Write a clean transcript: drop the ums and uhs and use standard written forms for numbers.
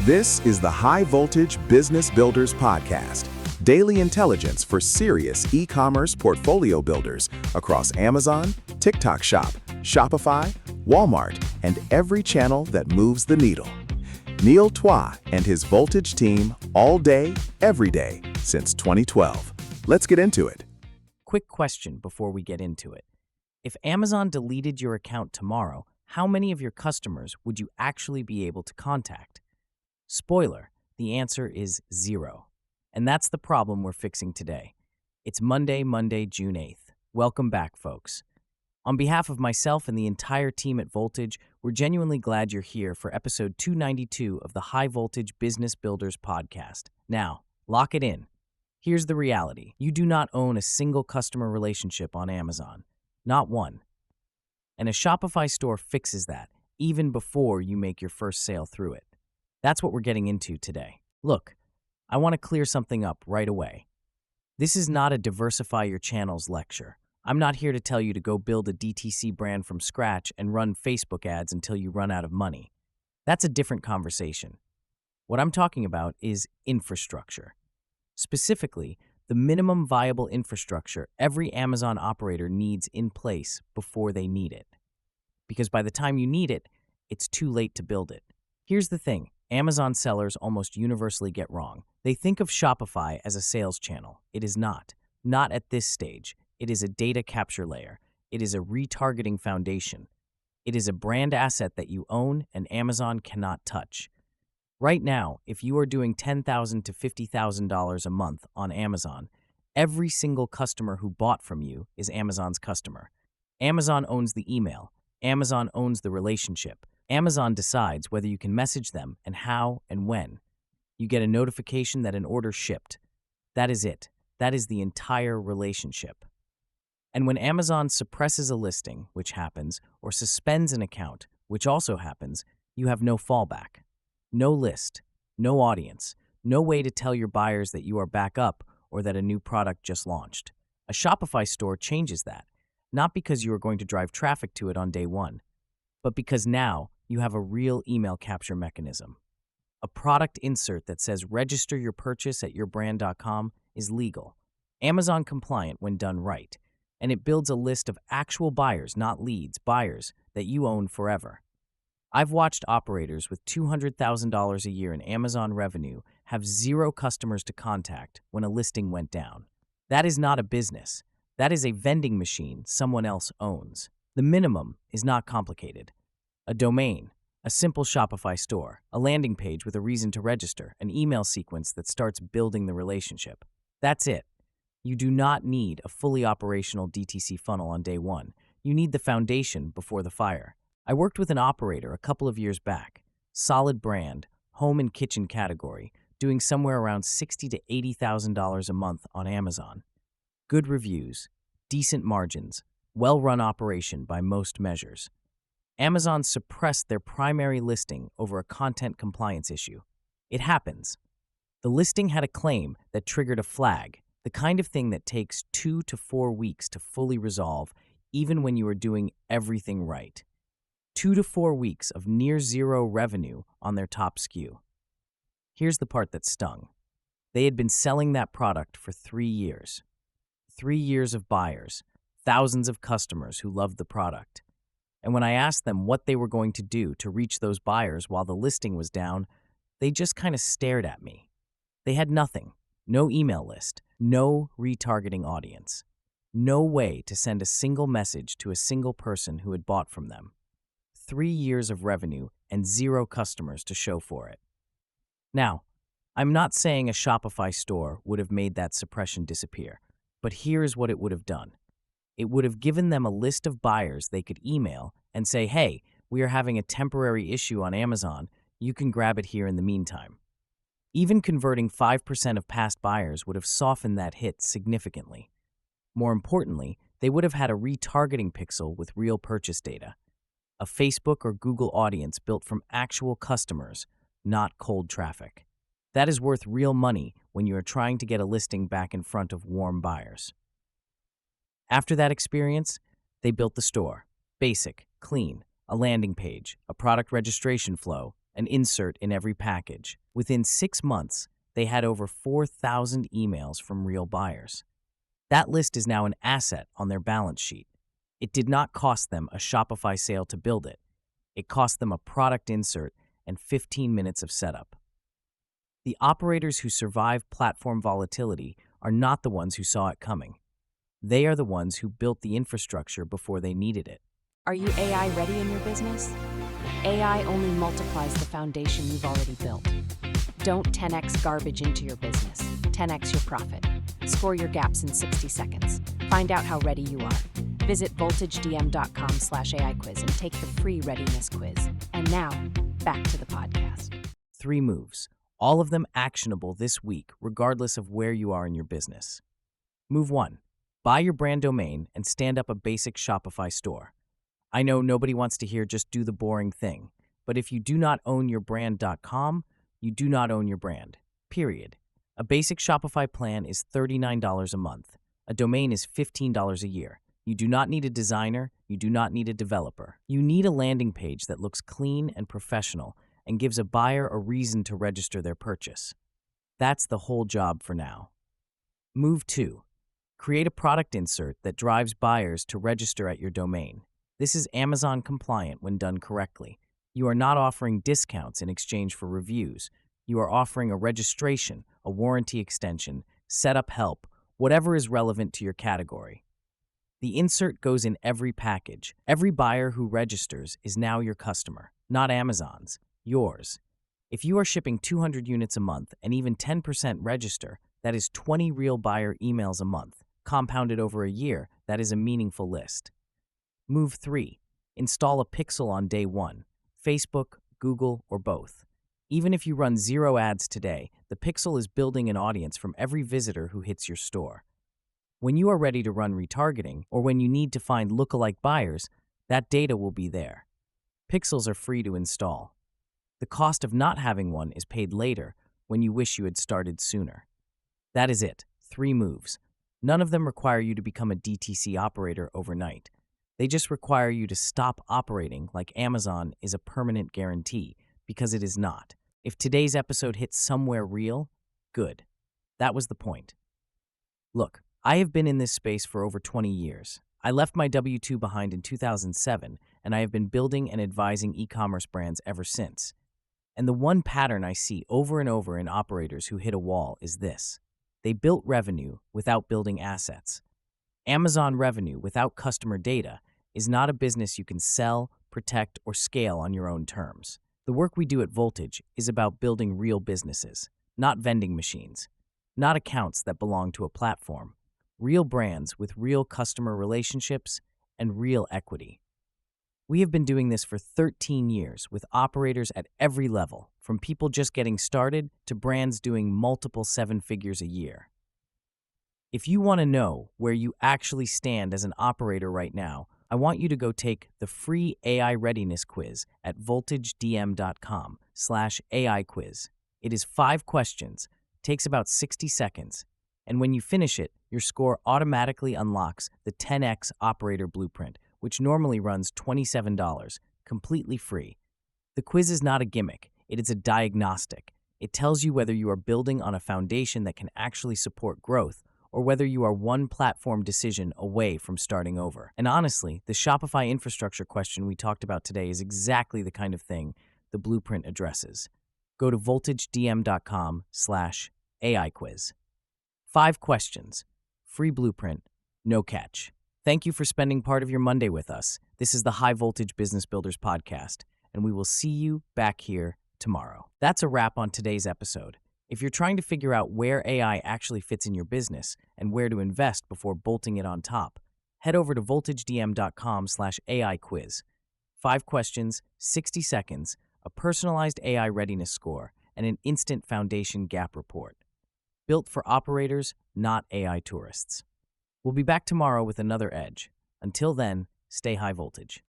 This is the High Voltage Business Builders Podcast, daily intelligence for serious e-commerce portfolio builders across Amazon, TikTok Shop, Shopify, Walmart, and every channel that moves the needle. Neil Twa and his Voltage team all day, every day since 2012. Let's get into it. Quick question before we get into it. If Amazon deleted your account tomorrow, how many of your customers would you actually be able to contact? Spoiler, the answer is 0. And that's the problem we're fixing today. It's Monday, June 8th. Welcome back, folks. On behalf of myself and the entire team at Voltage, we're genuinely glad you're here for episode 292 of the High Voltage Business Builders Podcast. Now, lock it in. Here's the reality. You do not own a single customer relationship on Amazon. Not one. And a Shopify store fixes that, even before you make your first sale through it. That's what we're getting into today. Look, I want to clear something up right away. This is not a diversify your channels lecture. I'm not here to tell you to go build a DTC brand from scratch and run Facebook ads until you run out of money. That's a different conversation. What I'm talking about is infrastructure. Specifically, the minimum viable infrastructure every Amazon operator needs in place before they need it. Because by the time you need it, it's too late to build it. Here's the thing. Amazon sellers almost universally get wrong. They think of Shopify as a sales channel. It is not. Not at this stage. It is a data capture layer. It is a retargeting foundation. It is a brand asset that you own and Amazon cannot touch. Right now, if you are doing $10,000 to $50,000 a month on Amazon, every single customer who bought from you is Amazon's customer. Amazon owns the email. Amazon owns the relationship. Amazon decides whether you can message them and how and when. You get a notification that an order shipped. That is it. That is the entire relationship. And when Amazon suppresses a listing, which happens, or suspends an account, which also happens, you have no fallback. No list, no audience, no way to tell your buyers that you are back up or that a new product just launched. A Shopify store changes that, not because you are going to drive traffic to it on day one, but because now you have a real email capture mechanism. A product insert that says register your purchase at yourbrand.com is legal, Amazon compliant when done right, and it builds a list of actual buyers, not leads, buyers that you own forever. I've watched operators with $200,000 a year in Amazon revenue have 0 customers to contact when a listing went down. That is not a business. That is a vending machine someone else owns. The minimum is not complicated. A domain, a simple Shopify store, a landing page with a reason to register, an email sequence that starts building the relationship. That's it. You do not need a fully operational DTC funnel on day one. You need the foundation before the fire. I worked with an operator a couple of years back, solid brand, home and kitchen category, doing somewhere around $60,000 to $80,000 a month on Amazon. Good reviews, decent margins, well-run operation by most measures. Amazon suppressed their primary listing over a content compliance issue. It happens. The listing had a claim that triggered a flag, the kind of thing that takes 2 to 4 weeks to fully resolve, even when you are doing everything right. 2 to 4 weeks of near zero revenue on their top SKU. Here's the part that stung. They had been selling that product for 3 years. 3 years of buyers, thousands of customers who loved the product. And when I asked them what they were going to do to reach those buyers while the listing was down, they just kind of stared at me. They had nothing. No email list. No retargeting audience. No way to send a single message to a single person who had bought from them. 3 years of revenue and 0 customers to show for it. Now, I'm not saying a Shopify store would have made that suppression disappear, but here's what it would have done. It would have given them a list of buyers they could email and say, hey, we are having a temporary issue on Amazon. You can grab it here in the meantime. Even converting 5% of past buyers would have softened that hit significantly. More importantly, they would have had a retargeting pixel with real purchase data. A Facebook or Google audience built from actual customers, not cold traffic. That is worth real money when you are trying to get a listing back in front of warm buyers. After that experience, they built the store. Basic, clean, a landing page, a product registration flow, an insert in every package. Within 6 months, they had over 4,000 emails from real buyers. That list is now an asset on their balance sheet. It did not cost them a Shopify sale to build it. It cost them a product insert and 15 minutes of setup. The operators who survive platform volatility are not the ones who saw it coming. They are the ones who built the infrastructure before they needed it. Are you AI ready in your business? AI only multiplies the foundation you've already built. Don't 10x garbage into your business. 10x your profit. Score your gaps in 60 seconds. Find out how ready you are. Visit voltagedm.com/AI quiz and take the free readiness quiz. And now, back to the podcast. 3 moves, all of them actionable this week, regardless of where you are in your business. Move 1. Buy your brand domain and stand up a basic Shopify store. I know nobody wants to hear just do the boring thing, but if you do not own your brand.com, you do not own your brand. Period. A basic Shopify plan is $39 a month. A domain is $15 a year. You do not need a designer. You do not need a developer. You need a landing page that looks clean and professional and gives a buyer a reason to register their purchase. That's the whole job for now. Move 2. Create a product insert that drives buyers to register at your domain. This is Amazon compliant when done correctly. You are not offering discounts in exchange for reviews. You are offering a registration, a warranty extension, setup help, whatever is relevant to your category. The insert goes in every package. Every buyer who registers is now your customer, not Amazon's, yours. If you are shipping 200 units a month and even 10% register, that is 20 real buyer emails a month. Compounded over a year, that is a meaningful list. Move 3. Install a pixel on day 1, Facebook, Google, or both. Even if you run 0 ads today, the pixel is building an audience from every visitor who hits your store. When you are ready to run retargeting, or when you need to find lookalike buyers, that data will be there. Pixels are free to install. The cost of not having one is paid later when you wish you had started sooner. That is it. 3 moves. None of them require you to become a DTC operator overnight. They just require you to stop operating like Amazon is a permanent guarantee, because it is not. If today's episode hits somewhere real, good. That was the point. Look, I have been in this space for over 20 years. I left my W-2 behind in 2007, and I have been building and advising e-commerce brands ever since. And the one pattern I see over and over in operators who hit a wall is this. They built revenue without building assets. Amazon revenue without customer data is not a business you can sell, protect, or scale on your own terms. The work we do at Voltage is about building real businesses, not vending machines, not accounts that belong to a platform, real brands with real customer relationships and real equity. We have been doing this for 13 years with operators at every level, from people just getting started to brands doing multiple 7 figures a year. If you want to know where you actually stand as an operator right now, I want you to go take the free AI readiness quiz at voltagedm.com/AI quiz. It is 5 questions, takes about 60 seconds, and when you finish it, your score automatically unlocks the 10x operator blueprint, which normally runs $27, completely free. The quiz is not a gimmick, it is a diagnostic. It tells you whether you are building on a foundation that can actually support growth, or whether you are one platform decision away from starting over. And honestly, the Shopify infrastructure question we talked about today is exactly the kind of thing the blueprint addresses. Go to voltagedm.com/AI quiz. 5 questions, free blueprint, no catch. Thank you for spending part of your Monday with us. This is the High Voltage Business Builders podcast, and we will see you back here tomorrow. That's a wrap on today's episode. If you're trying to figure out where AI actually fits in your business and where to invest before bolting it on top, head over to voltagedm.com/AI quiz. 5 questions, 60 seconds, a personalized AI readiness score, and an instant foundation gap report. Built for operators, not AI tourists. We'll be back tomorrow with another edge. Until then, stay high voltage.